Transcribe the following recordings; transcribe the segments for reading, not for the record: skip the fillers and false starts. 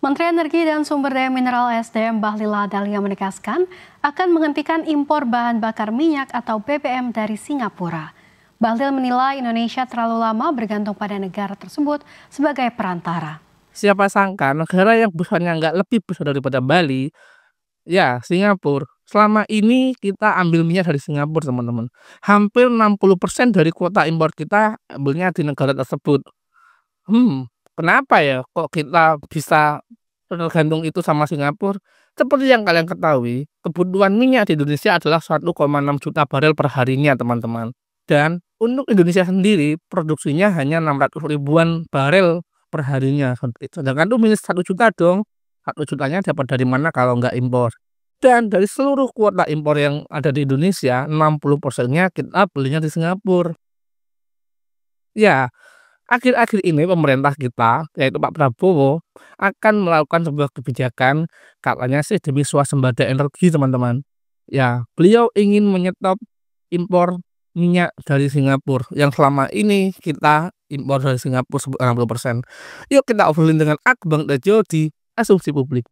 Menteri Energi dan Sumber Daya Mineral (SDM) Bahlil Lahadalia menegaskan akan menghentikan impor bahan bakar minyak atau BBM dari Singapura. Bahlil menilai Indonesia terlalu lama bergantung pada negara tersebut sebagai perantara. Siapa sangka negara yang besarnya nggak lebih besar daripada Bali, ya Singapura. Selama ini kita ambil minyak dari Singapura, teman-teman. Hampir 60% dari kuota impor kita ambilnya di negara tersebut. Kenapa ya kok kita bisa tergantung itu sama Singapura? Seperti yang kalian ketahui, kebutuhan minyak di Indonesia adalah 1,6 juta barel per harinya, teman-teman. Dan untuk Indonesia sendiri, produksinya hanya 600 ribuan barel per harinya. Sedangkan itu minus 1 juta dong. 1 jutanya dapat dari mana kalau nggak impor? Dan dari seluruh kuota impor yang ada di Indonesia, 60%-nya kita belinya di Singapura. Ya, akhir-akhir ini pemerintah kita, yaitu Pak Prabowo, akan melakukan sebuah kebijakan, katanya sih demi swasembada energi, teman-teman. Ya, beliau ingin menyetop impor minyak dari Singapura, yang selama ini kita impor dari Singapura 60%. Yuk kita obrolin dengan Akbang Tejo di Asumsi Publik.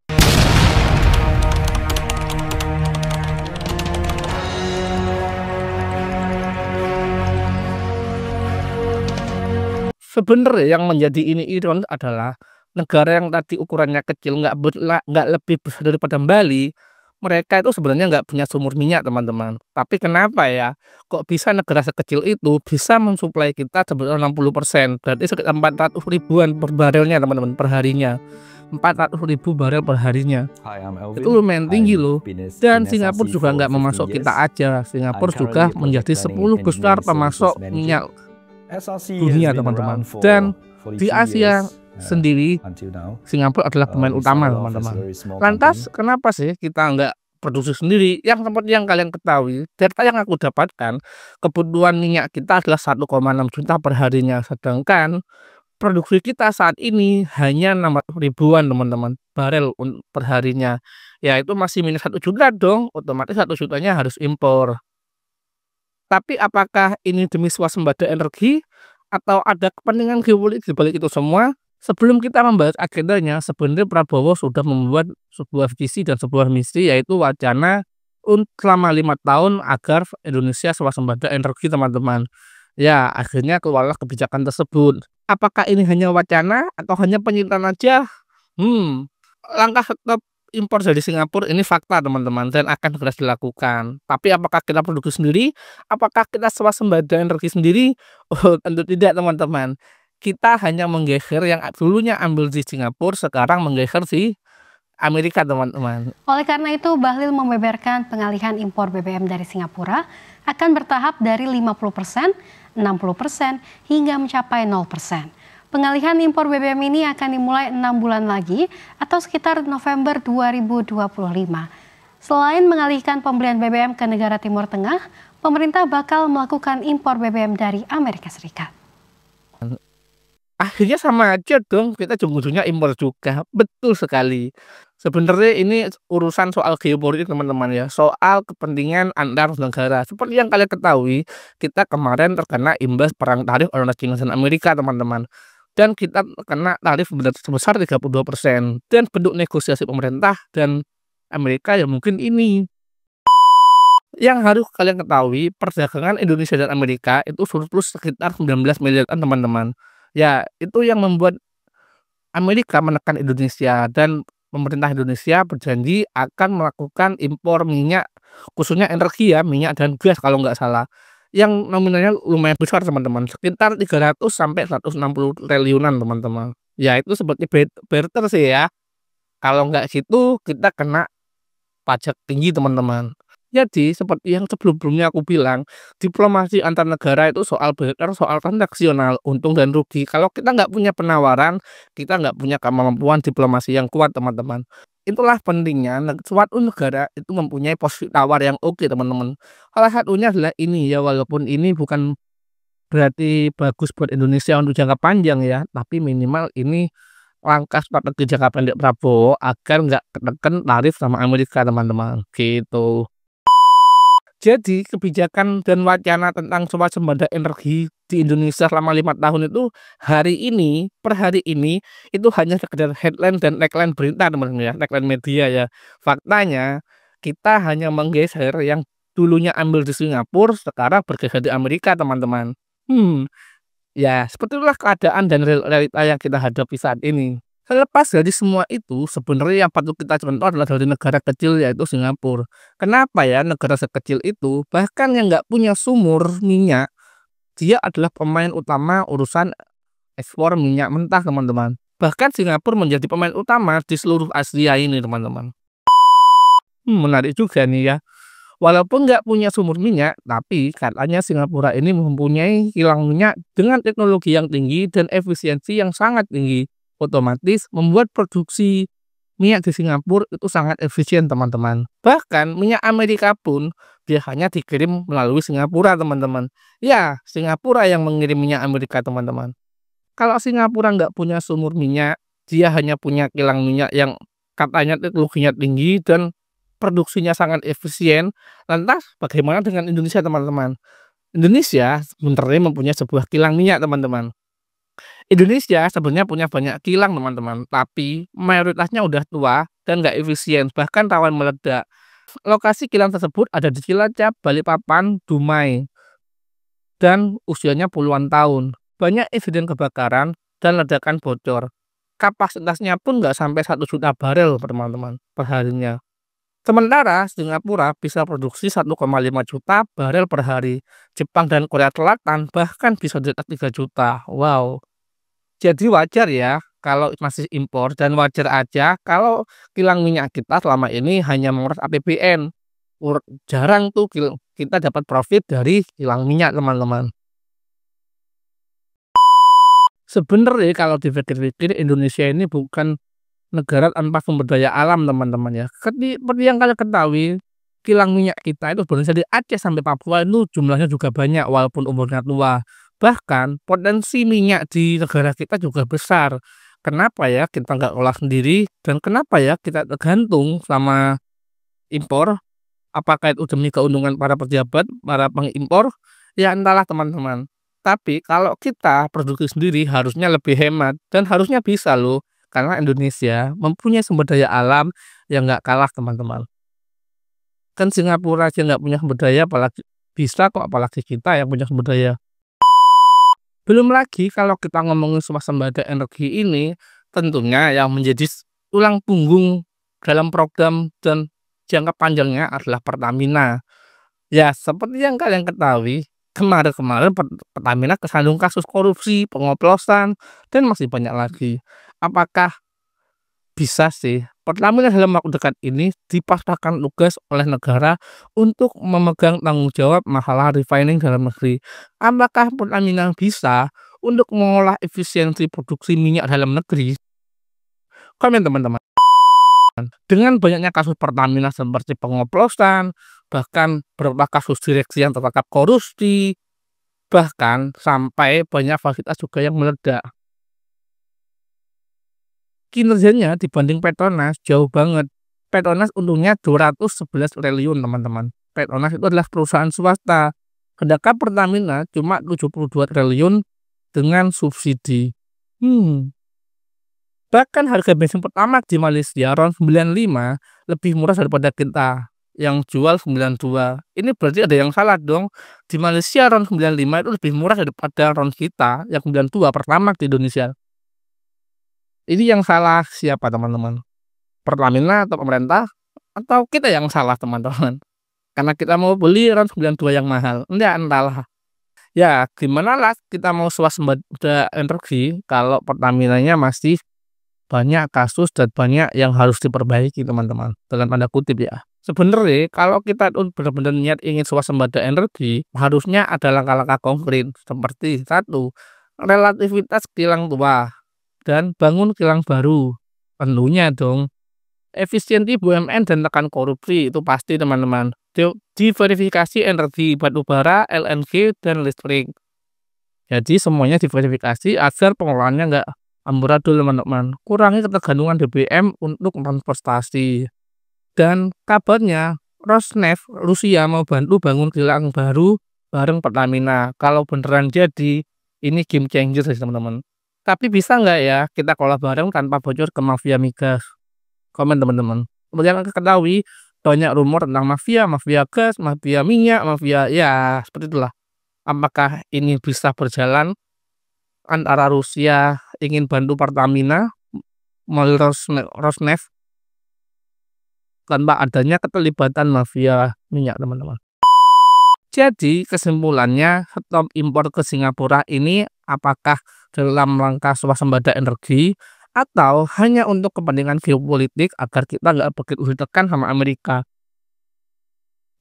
Sebenarnya yang menjadi ini iron adalah negara yang tadi ukurannya kecil, nggak lebih besar daripada Bali, mereka itu sebenarnya nggak punya sumur minyak, teman-teman. Tapi kenapa ya, kok bisa negara sekecil itu bisa mensuplai kita sebesar 60%, berarti sekitar 400 ribuan per barelnya, teman-teman, per harinya. 400 ribu barel per harinya. Itu lumayan tinggi loh. Dan Singapura juga nggak memasok kita aja. Singapura juga menjadi 10 besar pemasok minyak dunia, teman-teman. Dan di Asia sendiri, Singapura adalah pemain utama, teman-teman. Lantas kenapa sih kita nggak produksi sendiri? Yang seperti yang kalian ketahui, data yang aku dapatkan, kebutuhan minyak kita adalah 1,6 juta per harinya, sedangkan produksi kita saat ini hanya 600 ribuan, teman-teman, barel per harinya. Ya itu masih minus 1 juta dong, otomatis 1 jutanya harus impor. Tapi apakah ini demi swasembada energi atau ada kepentingan geopolitik di balik itu semua? Sebelum kita membahas agendanya, sebenarnya Prabowo sudah membuat sebuah visi dan sebuah misi, yaitu wacana selama 5 tahun agar Indonesia swasembada energi, teman-teman. Ya, akhirnya keluarlah kebijakan tersebut. Apakah ini hanya wacana atau hanya penyitaan aja? Langkah stop impor dari Singapura ini fakta, teman-teman, dan akan segera dilakukan. Tapi apakah kita produksi sendiri? Apakah kita swasembada energi sendiri? Oh, tentu tidak, teman-teman. Kita hanya menggeser yang dulunya ambil di Singapura, sekarang menggeser di Amerika, teman-teman. Oleh karena itu, Bahlil membeberkan pengalihan impor BBM dari Singapura akan bertahap dari 50%, 60%, hingga mencapai 0%. Pengalihan impor BBM ini akan dimulai 6 bulan lagi atau sekitar November 2025. Selain mengalihkan pembelian BBM ke negara Timur Tengah, pemerintah bakal melakukan impor BBM dari Amerika Serikat. Akhirnya sama aja dong, kita ujung-ujungnya impor juga. Betul sekali. Sebenarnya ini urusan soal geopolitik, teman-teman, ya, soal kepentingan antar negara. Seperti yang kalian ketahui, kita kemarin terkena imbas perang tarif oleh China dan Amerika, teman-teman. Dan kita kena tarif sebesar 32%. Dan bentuk negosiasi pemerintah dan Amerika ya mungkin ini. Yang harus kalian ketahui, perdagangan Indonesia dan Amerika itu surplus sekitar 19 miliar, teman-teman. Ya, itu yang membuat Amerika menekan Indonesia, dan pemerintah Indonesia berjanji akan melakukan impor minyak, khususnya energi, ya, minyak dan gas kalau nggak salah, yang nominalnya lumayan besar, teman-teman, sekitar 300 sampai 160 triliunan, teman-teman. Ya itu seperti barter sih ya. Kalau nggak gitu kita kena pajak tinggi, teman-teman. Jadi seperti yang sebelum-sebelumnya aku bilang, diplomasi antar negara itu soal barter, soal transaksional, untung dan rugi. Kalau kita nggak punya penawaran, kita nggak punya kemampuan diplomasi yang kuat, teman-teman. Itulah pentingnya suatu negara itu mempunyai posisi tawar yang oke, teman-teman. Salah satunya adalah ini ya, walaupun ini bukan berarti bagus buat Indonesia untuk jangka panjang ya, tapi minimal ini langkah strategi jangka pendek Prabowo agar nggak ketekan tarif sama Amerika, teman-teman. Gitu. Jadi kebijakan dan wacana tentang swasembada energi di Indonesia selama 5 tahun itu per hari ini itu hanya sekedar headline dan tagline berita teman-teman ya, tagline media ya. Faktanya kita hanya menggeser yang dulunya ambil di Singapura sekarang bergeser di Amerika teman-teman. Ya seperti itulah keadaan dan realita yang kita hadapi saat ini. Terlepas dari semua itu, sebenarnya yang patut kita contoh adalah dari negara kecil yaitu Singapura. Kenapa ya negara sekecil itu, bahkan yang nggak punya sumur minyak, dia adalah pemain utama urusan ekspor minyak mentah, teman-teman. Bahkan Singapura menjadi pemain utama di seluruh Asia ini, teman-teman. Menarik juga nih ya. Walaupun nggak punya sumur minyak, tapi katanya Singapura ini mempunyai kilang minyak dengan teknologi yang tinggi dan efisiensi yang sangat tinggi. Otomatis membuat produksi minyak di Singapura itu sangat efisien, teman-teman. Bahkan minyak Amerika pun dia hanya dikirim melalui Singapura, teman-teman. Ya, Singapura yang mengirim minyak Amerika, teman-teman. Kalau Singapura nggak punya sumur minyak, dia hanya punya kilang minyak yang katanya teknologinya tinggi dan produksinya sangat efisien. Lantas bagaimana dengan Indonesia, teman-teman? Indonesia sebenarnya mempunyai sebuah kilang minyak, teman-teman. Indonesia sebenarnya punya banyak kilang, teman-teman, tapi mayoritasnya udah tua dan nggak efisien, bahkan rawan meledak. Lokasi kilang tersebut ada di Cilacap, Balikpapan, Dumai, dan usianya puluhan tahun. Banyak insiden kebakaran dan ledakan bocor. Kapasitasnya pun nggak sampai 1 juta barel, teman-teman, per harinya. Sementara Singapura bisa produksi 1,5 juta barel per hari. Jepang dan Korea Selatan bahkan bisa di atas 3 juta. Wow. Jadi wajar ya kalau masih impor dan wajar aja kalau kilang minyak kita selama ini hanya menguras APBN. Jarang tuh kita dapat profit dari kilang minyak, teman-teman. Sebenarnya kalau dipikir-pikir Indonesia ini bukan negara tanpa sumber daya alam, teman-teman ya. Seperti yang kalian ketahui, kilang minyak kita itu sebenarnya dari Aceh sampai Papua itu jumlahnya juga banyak walaupun umurnya tua. Bahkan potensi minyak di negara kita juga besar. Kenapa ya kita nggak olah sendiri dan kenapa ya kita tergantung sama impor? Apakah itu demi keuntungan para pejabat, para pengimpor? Ya entahlah, teman-teman. Tapi kalau kita produksi sendiri harusnya lebih hemat dan harusnya bisa loh. Karena Indonesia mempunyai sumber daya alam yang nggak kalah, teman-teman. Kan Singapura aja nggak punya sumber daya, apalagi kita yang punya sumber daya. Belum lagi kalau kita ngomongin swasembada energi ini, tentunya yang menjadi tulang punggung dalam program dan jangka panjangnya adalah Pertamina. Ya, seperti yang kalian ketahui, kemarin-kemarin Pertamina kesandung kasus korupsi, pengoplosan, dan masih banyak lagi. Apakah bisa sih Pertamina dalam waktu dekat ini dipasrahkan tugas oleh negara untuk memegang tanggung jawab masalah refining dalam negeri? Apakah Pertamina bisa untuk mengolah efisiensi produksi minyak dalam negeri? Komen, teman-teman. Dengan banyaknya kasus Pertamina seperti pengoplosan, bahkan beberapa kasus direksi yang tertangkap korupsi, bahkan sampai banyak fasilitas juga yang meledak. Kinerjanya dibanding Petronas jauh banget. Petronas untungnya 211 triliun, teman-teman. Petronas itu adalah perusahaan swasta. Sedangkan Pertamina cuma 72 triliun dengan subsidi. Bahkan harga bensin Pertamax di Malaysia RON 95 lebih murah daripada kita yang jual 92. Ini berarti ada yang salah dong. Di Malaysia RON 95 itu lebih murah daripada RON kita yang 92 Pertamax di Indonesia. Ini yang salah siapa, teman-teman? Pertamina atau pemerintah? Atau kita yang salah, teman-teman? Karena kita mau beli RON 92 yang mahal. Entahlah. Ya, gimana lah kita mau swasembada energi kalau Pertaminanya masih banyak kasus dan banyak yang harus diperbaiki, teman-teman. Dengan tanda kutip ya. Sebenarnya kalau kita benar-benar niat ingin swasembada energi, harusnya ada langkah-langkah konkret seperti 1. Relativitas kilang tua dan bangun kilang baru. Tentunya dong. Efisiensi BUMN dan tekan korupsi itu pasti, teman-teman. Diverifikasi energi batubara, LNG, dan listrik. Jadi semuanya diverifikasi agar pengelolaannya nggak amburadul, teman-teman. Kurangi ketergantungan BBM untuk transportasi. Dan kabarnya Rosneft Rusia mau bantu bangun kilang baru bareng Pertamina. Kalau beneran jadi, ini game changer sih teman-teman. Tapi bisa nggak ya kita kelola bareng tanpa bocor ke mafia migas? Komen teman-teman. Kemudian kita ketahui banyak rumor tentang mafia, mafia gas, mafia minyak, mafia ya seperti itulah. Apakah ini bisa berjalan antara Rusia ingin bantu Pertamina melalui Rosneft tanpa adanya keterlibatan mafia minyak teman-teman. Jadi kesimpulannya stop impor ke Singapura ini apakah dalam rangka swasembada energi atau hanya untuk kepentingan geopolitik agar kita nggak begitu ditekan sama Amerika?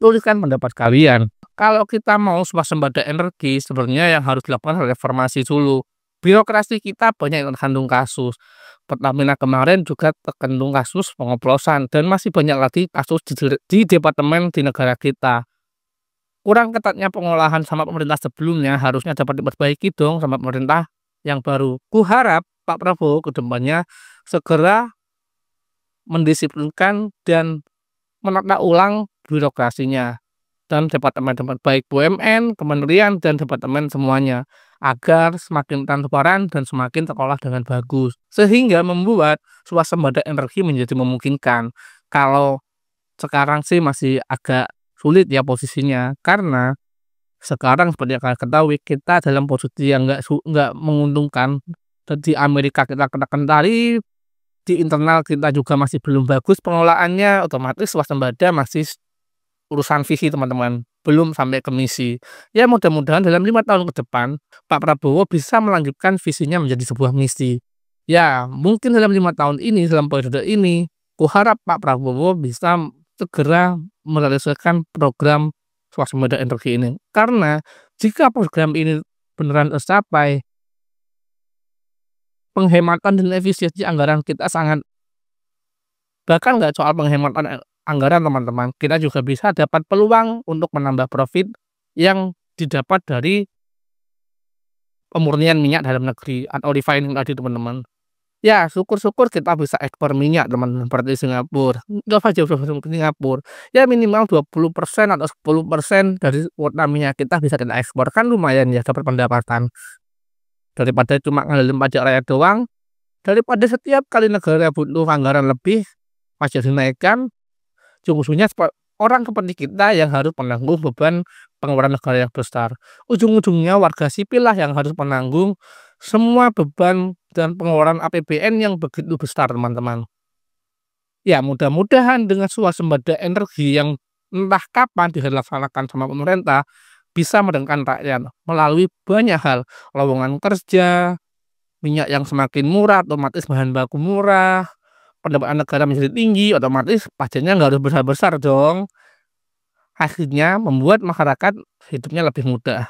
Tuliskan pendapat kalian. Kalau kita mau swasembada energi, sebenarnya yang harus dilakukan reformasi dulu. Birokrasi kita banyak yang terkandung kasus. Pertamina kemarin juga terkandung kasus pengoplosan dan masih banyak lagi kasus di departemen di negara kita. Kurang ketatnya pengolahan sama pemerintah sebelumnya harusnya dapat diperbaiki dong sama pemerintah yang baru. Kuharap Pak Prabowo ke depannya segera mendisiplinkan dan menata ulang birokrasinya dan departemen baik BUMN, kementerian dan departemen semuanya agar semakin transparan dan semakin terkelola dengan bagus sehingga membuat swasembada energi menjadi memungkinkan. Kalau sekarang sih masih agak sulit ya posisinya karena sekarang seperti yang kalian ketahui kita dalam posisi yang nggak menguntungkan. Di Amerika kita kenakan tarif, di internal kita juga masih belum bagus pengelolaannya, otomatis swasembada masih urusan visi teman-teman, belum sampai ke misi. Ya mudah-mudahan dalam 5 tahun ke depan Pak Prabowo bisa melanjutkan visinya menjadi sebuah misi. Ya mungkin dalam 5 tahun ini, dalam periode ini, kuharap Pak Prabowo bisa segera merealisasikan program swasembada energi ini. Karena jika program ini beneran tercapai, penghematan dan efisiensi anggaran kita sangat, bahkan nggak soal penghematan anggaran teman-teman, kita juga bisa dapat peluang untuk menambah profit yang didapat dari pemurnian minyak dalam negeri atau refining tadi teman-teman. Ya syukur-syukur kita bisa ekspor minyak teman-teman seperti Singapura. Nggak saja Singapura. Ya minimal 20% atau 10% dari kuota minyak kita bisa kita ekspor, kan lumayan ya dapat pendapatan. Daripada cuma ngandelin pajak rakyat doang, daripada setiap kali negara butuh anggaran lebih pajak dinaikkan, ujung-ujungnya orang seperti kita yang harus menanggung beban pengeluaran negara yang besar. Ujung-ujungnya warga sipil lah yang harus menanggung semua beban dan pengeluaran APBN yang begitu besar teman-teman. Ya mudah-mudahan dengan swasembada energi yang entah kapan dilaksanakan sama pemerintah bisa mendengarkan rakyat melalui banyak hal, lowongan kerja, minyak yang semakin murah, otomatis bahan baku murah, pendapatan negara menjadi tinggi, otomatis pajaknya nggak harus besar-besar dong. Akhirnya membuat masyarakat hidupnya lebih mudah.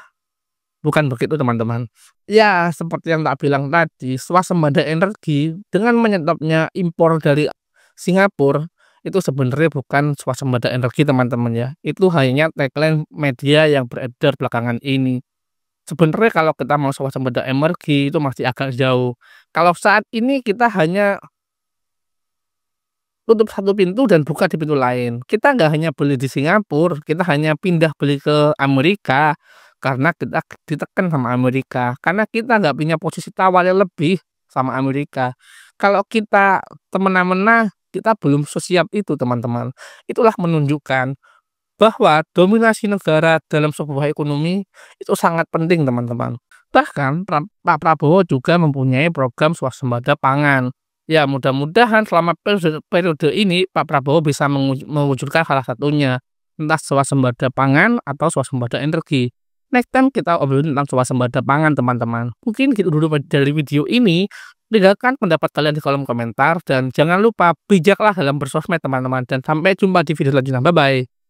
Bukan begitu teman-teman. Ya seperti yang tak bilang tadi, swasembada energi dengan menyetopnya impor dari Singapura itu sebenarnya bukan swasembada energi teman-teman ya. Itu hanya tagline media yang beredar belakangan ini. Sebenarnya kalau kita mau swasembada energi itu masih agak jauh. Kalau saat ini kita hanya tutup satu pintu dan buka di pintu lain. Kita nggak hanya beli di Singapura, kita hanya pindah beli ke Amerika karena kita ditekan sama Amerika. Karena kita nggak punya posisi tawar yang lebih sama Amerika. Kalau kita temena-mena, kita belum sesiap itu teman-teman. Itulah menunjukkan bahwa dominasi negara dalam sebuah ekonomi itu sangat penting teman-teman. Bahkan Pak Prabowo juga mempunyai program swasembada pangan. Ya mudah-mudahan selama periode ini Pak Prabowo bisa mewujudkan salah satunya. Entah swasembada pangan atau swasembada energi. Next time kita obrolin tentang swasembada pangan teman-teman. Mungkin gitu dulu dari video ini. Tinggalkan pendapat kalian di kolom komentar dan jangan lupa bijaklah dalam bersosmed teman-teman dan sampai jumpa di video selanjutnya. Bye bye.